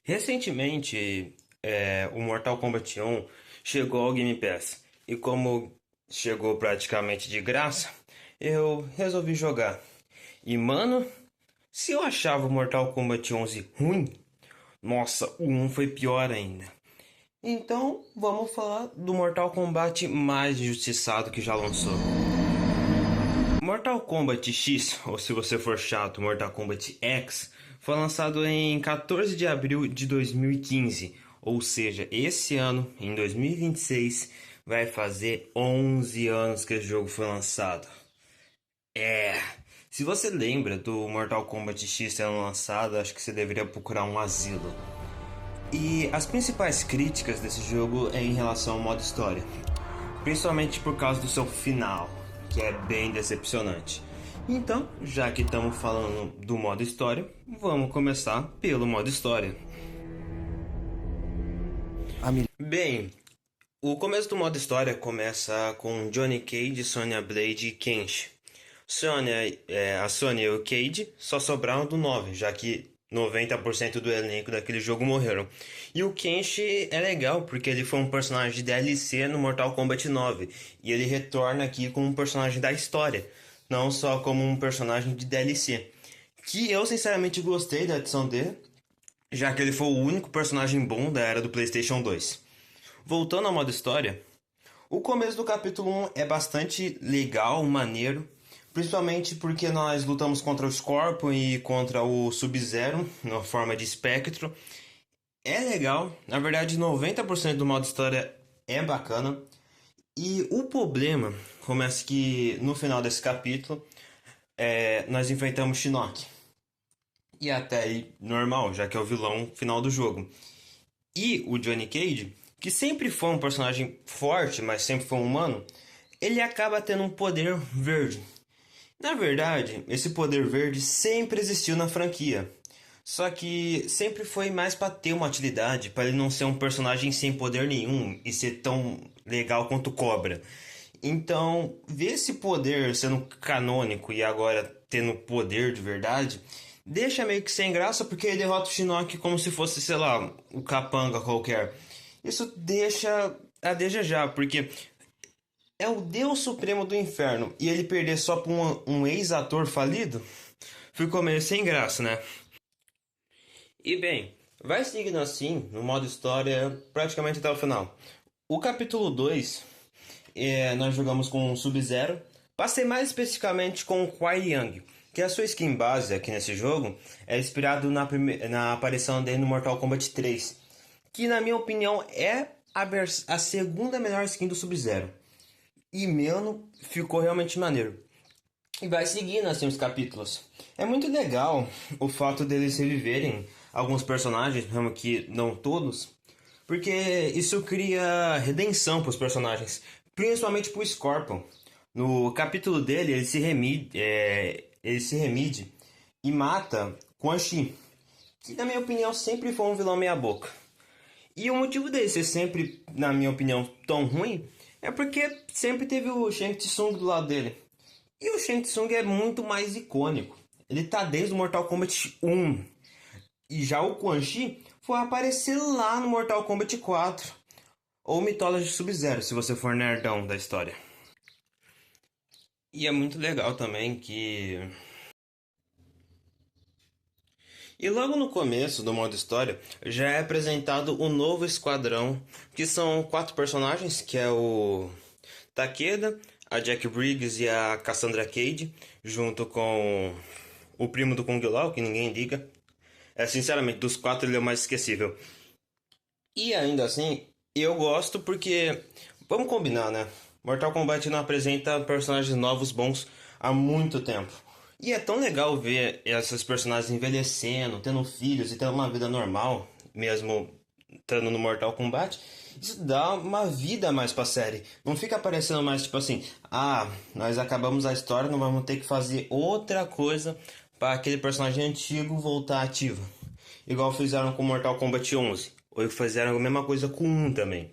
Recentemente, o Mortal Kombat 1 chegou ao Game Pass e como chegou praticamente de graça, eu resolvi jogar. E mano, se eu achava o Mortal Kombat 11 ruim, nossa, o 1 foi pior ainda. Então, vamos falar do Mortal Kombat mais injustiçado que já lançou. Mortal Kombat X, ou se você for chato, Mortal Kombat X, foi lançado em 14 de abril de 2015, ou seja, esse ano, em 2026, vai fazer 11 anos que esse jogo foi lançado. É, se você lembra do Mortal Kombat X sendo lançado, acho que você deveria procurar um asilo. E as principais críticas desse jogo é em relação ao modo história, principalmente por causa do seu final, que é bem decepcionante. Então, já que estamos falando do modo história, vamos começar pelo modo história. Bem, o começo do modo história começa com Johnny Cage, Sonya Blade e Kenshi. A Sonya e o Cage só sobraram do 9, já que 90% do elenco daquele jogo morreram. E o Kenshi é legal porque ele foi um personagem de DLC no Mortal Kombat 9 e ele retorna aqui como um personagem da história, não só como um personagem de DLC. Que eu sinceramente gostei da adição dele, já que ele foi o único personagem bom da era do PlayStation 2. Voltando ao modo história, o começo do capítulo 1 é bastante legal, maneiro, principalmente porque nós lutamos contra o Scorpion e contra o Sub-Zero na forma de espectro. É legal, na verdade 90% do modo história é bacana. E o problema começa que no final desse capítulo nós enfrentamos Shinnok. E até aí normal, já que é o vilão final do jogo. E o Johnny Cage, que sempre foi um personagem forte, mas sempre foi um humano, ele acaba tendo um poder verde. Na verdade, esse poder verde sempre existiu na franquia. Só que sempre foi mais para ter uma utilidade, para ele não ser um personagem sem poder nenhum e ser tão legal quanto Cobra. Então, ver esse poder sendo canônico e agora tendo poder de verdade, deixa meio que sem graça porque ele derrota o Shinnok como se fosse, sei lá, o capanga qualquer. Isso deixa a desejar, porque é o Deus Supremo do Inferno e ele perder só pra um ex-ator falido, ficou meio sem graça, né? E bem, vai seguindo assim, no modo história, praticamente até o final. O capítulo 2, nós jogamos com o Sub-Zero, passei mais especificamente com o Kuai Yang, que a sua skin base aqui nesse jogo é inspirado na aparição dele no Mortal Kombat 3, que na minha opinião é a segunda melhor skin do Sub-Zero. E mano, ficou realmente maneiro. E vai seguindo assim os capítulos. É muito legal o fato deles reviverem alguns personagens, mesmo que não todos, porque isso cria redenção para os personagens, principalmente para o Scorpion. No capítulo dele, ele se remide e mata Quan Chi, que na minha opinião sempre foi um vilão meia boca. E o motivo dele ser sempre, na minha opinião, tão ruim é porque sempre teve o Shang Tsung do lado dele. E o Shang Tsung é muito mais icônico. Ele tá desde o Mortal Kombat 1. E já o Quan Chi foi aparecer lá no Mortal Kombat 4. Ou Mythology Sub-Zero, se você for nerdão da história. E é muito legal também que e logo no começo do modo história já é apresentado o novo esquadrão, que são 4 personagens, que é o Takeda, a Jack Briggs e a Cassandra Cade, junto com o primo do Kung Lao, que ninguém liga. Sinceramente, dos 4 ele é o mais esquecível. E ainda assim, eu gosto porque, vamos combinar, né? Mortal Kombat não apresenta personagens novos bons há muito tempo. E é tão legal ver essas personagens envelhecendo, tendo filhos e tendo uma vida normal, mesmo estando no Mortal Kombat. Isso dá uma vida a mais pra série. Não fica parecendo mais tipo assim, nós acabamos a história, não vamos ter que fazer outra coisa para aquele personagem antigo voltar ativo. Igual fizeram com Mortal Kombat 11. Ou fizeram a mesma coisa com 1 também.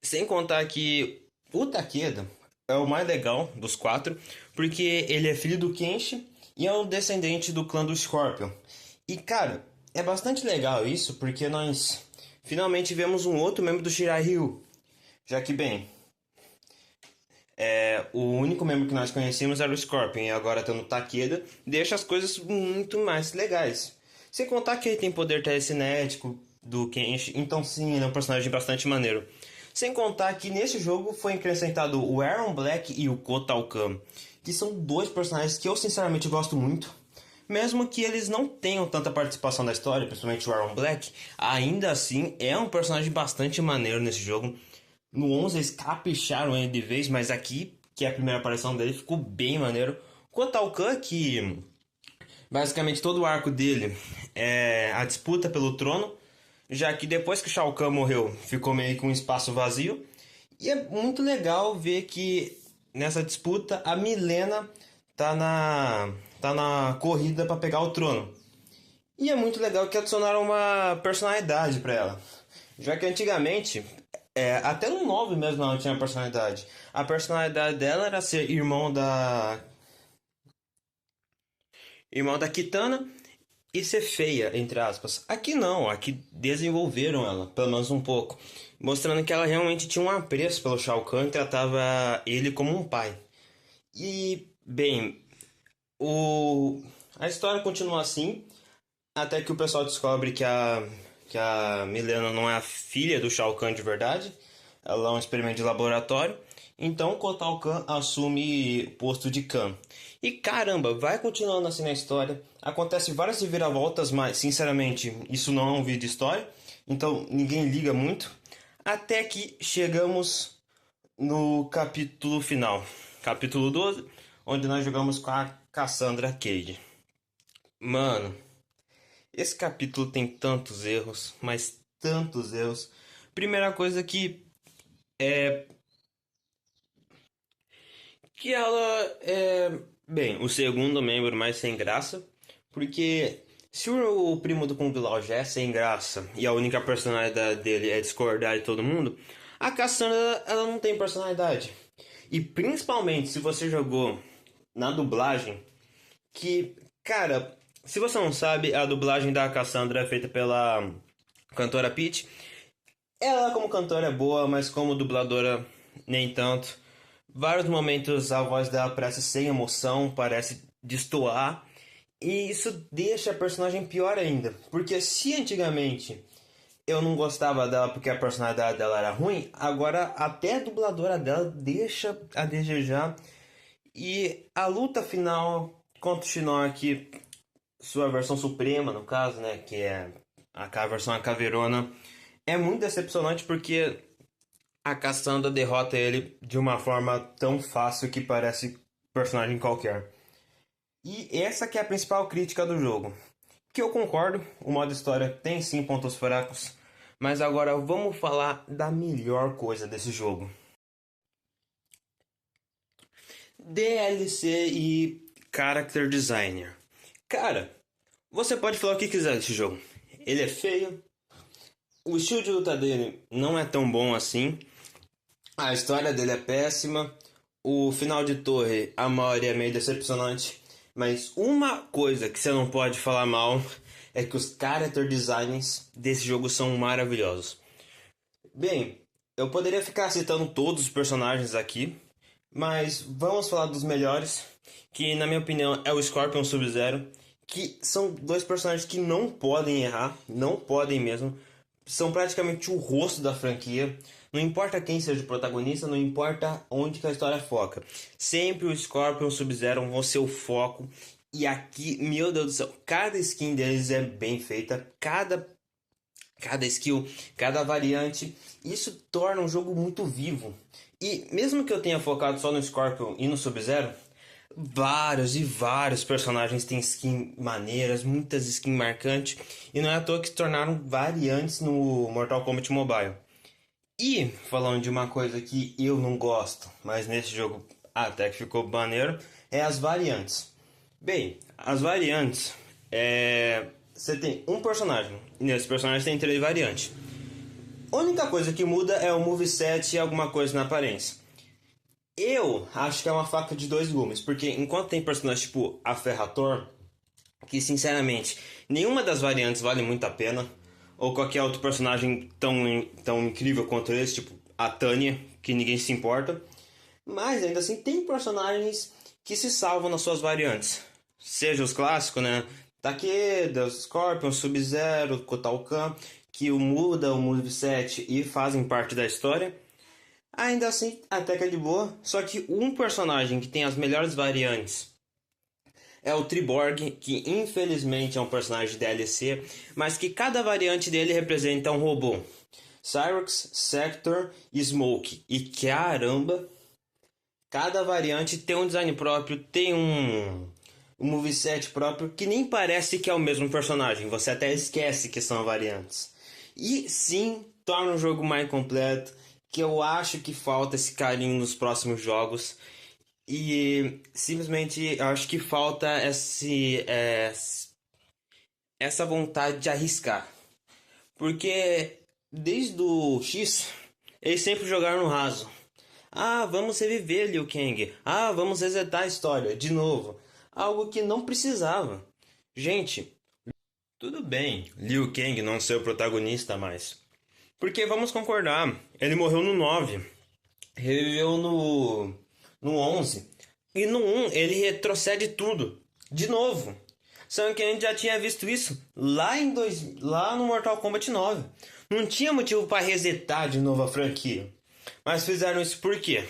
Sem contar que o Takeda é o mais legal dos 4, porque ele é filho do Kenshi e é o descendente do clã do Scorpion. E cara, é bastante legal isso, porque nós finalmente vemos um outro membro do Shirai Ryu. Já que, bem, o único membro que nós conhecíamos era o Scorpion, e agora tendo Takeda, deixa as coisas muito mais legais. Sem contar que ele tem poder telecinético do Kenshi, então sim, ele é um personagem bastante maneiro. Sem contar que nesse jogo foi acrescentado o Aaron Black e o Kotal Kahn, que são dois personagens que eu sinceramente gosto muito. Mesmo que eles não tenham tanta participação na história, principalmente o Aaron Black, ainda assim é um personagem bastante maneiro nesse jogo. No 11 eles capricharam ele de vez, mas aqui, que é a primeira aparição dele, ficou bem maneiro. Quanto ao Khan, que basicamente todo o arco dele é a disputa pelo trono, já que depois que Shao Kahn morreu, ficou meio que um espaço vazio. E é muito legal ver que nessa disputa a Mileena tá na corrida para pegar o trono. E é muito legal que adicionaram uma personalidade para ela. Já que antigamente, até no 9 mesmo ela não tinha personalidade. A personalidade dela era ser irmão da Kitana e ser feia, entre aspas. Aqui não, aqui desenvolveram ela, pelo menos um pouco. Mostrando que ela realmente tinha um apreço pelo Shao Kahn e tratava ele como um pai. E, bem, a história continua assim, até que o pessoal descobre que a Mileena não é a filha do Shao Kahn de verdade. Ela é um experimento de laboratório. Então Kotal Kahn assume o posto de Kahn. E caramba, vai continuando assim na história. Acontece várias reviravoltas, mas sinceramente isso não é um vídeo de história. Então ninguém liga muito. Até que chegamos no capítulo final. Capítulo 12, onde nós jogamos com a Cassandra Cage. Mano, esse capítulo tem tantos erros, mas tantos erros. Primeira coisa que ela é, bem, o segundo membro mais sem graça, porque se o primo do Kung Lao já é sem graça e a única personalidade dele é discordar de todo mundo, a Cassandra ela não tem personalidade. E principalmente se você jogou na dublagem, que, cara, se você não sabe, a dublagem da Cassandra é feita pela cantora Peach. Ela como cantora é boa, mas como dubladora nem tanto. Vários momentos a voz dela parece sem emoção, parece destoar. E isso deixa a personagem pior ainda. Porque se antigamente eu não gostava dela porque a personalidade dela era ruim, agora até a dubladora dela deixa a desejar. E a luta final contra o Shinnok, sua versão suprema no caso, né, que é a versão a caveirona, é muito decepcionante porque a Cassandra derrota ele de uma forma tão fácil que parece personagem qualquer. E essa que é a principal crítica do jogo. Que eu concordo, o modo história tem sim pontos fracos, mas agora vamos falar da melhor coisa desse jogo. DLC e Character Designer. Cara, você pode falar o que quiser desse jogo. Ele é feio, o estilo de luta dele não é tão bom assim, a história dele é péssima, o final de torre, a maioria é meio decepcionante, mas uma coisa que você não pode falar mal é que os character designs desse jogo são maravilhosos. Bem, eu poderia ficar citando todos os personagens aqui, mas vamos falar dos melhores, que na minha opinião é o Scorpion e o Sub-Zero, que são dois personagens que não podem errar, não podem mesmo. São praticamente o rosto da franquia. Não importa quem seja o protagonista, não importa onde que a história foca. Sempre o Scorpion e o Sub-Zero vão ser o foco. E aqui, meu Deus do céu, cada skin deles é bem feita. Cada skill, cada variante. Isso torna um jogo muito vivo. E mesmo que eu tenha focado só no Scorpion e no Sub-Zero, vários e vários personagens têm skin maneiras, muitas skins marcantes, e não é à toa que se tornaram variantes no Mortal Kombat Mobile. E falando de uma coisa que eu não gosto, mas nesse jogo até que ficou maneiro, é as variantes. Bem, as variantes você tem um personagem, e nesse personagem tem 3 variantes. A única coisa que muda é o moveset e alguma coisa na aparência. Eu acho que é uma faca de dois gumes, porque enquanto tem personagens tipo a Ferrator, que sinceramente nenhuma das variantes vale muito a pena, ou qualquer outro personagem tão incrível quanto esse, tipo a Tanya, que ninguém se importa. Mas ainda assim tem personagens que se salvam nas suas variantes. Seja os clássicos, né? Takeda, Scorpion, Sub-Zero, Kotal Kahn, que muda o moveset e fazem parte da história. Ainda assim, até que é de boa. Só que um personagem que tem as melhores variantes é o Triborg, que infelizmente é um personagem de DLC, mas que cada variante dele representa um robô. Cyrax, Sector e Smoke. E caramba, cada variante tem um design próprio, tem um moveset próprio que nem parece que é o mesmo personagem. Você até esquece que são variantes. E sim, torna o jogo mais completo, que eu acho que falta esse carinho nos próximos jogos. E simplesmente eu acho que falta essa vontade de arriscar. Porque desde o X, eles sempre jogaram no raso. Ah, vamos reviver Liu Kang. Ah, vamos resetar a história de novo. Algo que não precisava. Gente, tudo bem Liu Kang não ser o protagonista mais. Porque vamos concordar, ele morreu no 9, reviveu no 11. E no 1 ele retrocede tudo. De novo. Sendo que a gente já tinha visto isso lá no Mortal Kombat 9. Não tinha motivo para resetar de novo a franquia. Mas fizeram isso por quê?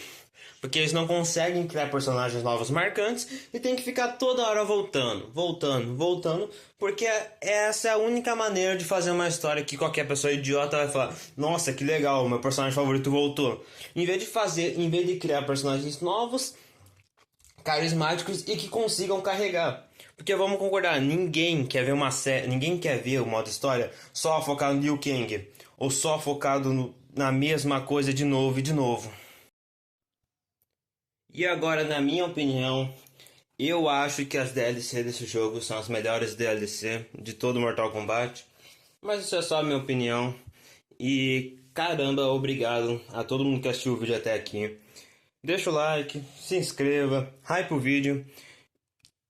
Porque eles não conseguem criar personagens novos marcantes e tem que ficar toda hora voltando, porque essa é a única maneira de fazer uma história que qualquer pessoa idiota vai falar: nossa, que legal, meu personagem favorito voltou. Em vez de criar personagens novos, carismáticos e que consigam carregar. Porque vamos concordar, ninguém quer ver uma série, ninguém quer ver o modo história só focado no Liu Kang ou só focado na mesma coisa de novo e de novo. E agora, na minha opinião, eu acho que as DLC desse jogo são as melhores DLC de todo Mortal Kombat. Mas isso é só a minha opinião. E caramba, obrigado a todo mundo que assistiu o vídeo até aqui. Deixa o like, se inscreva, hype o vídeo.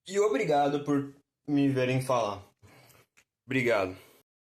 E obrigado por me verem falar. Obrigado.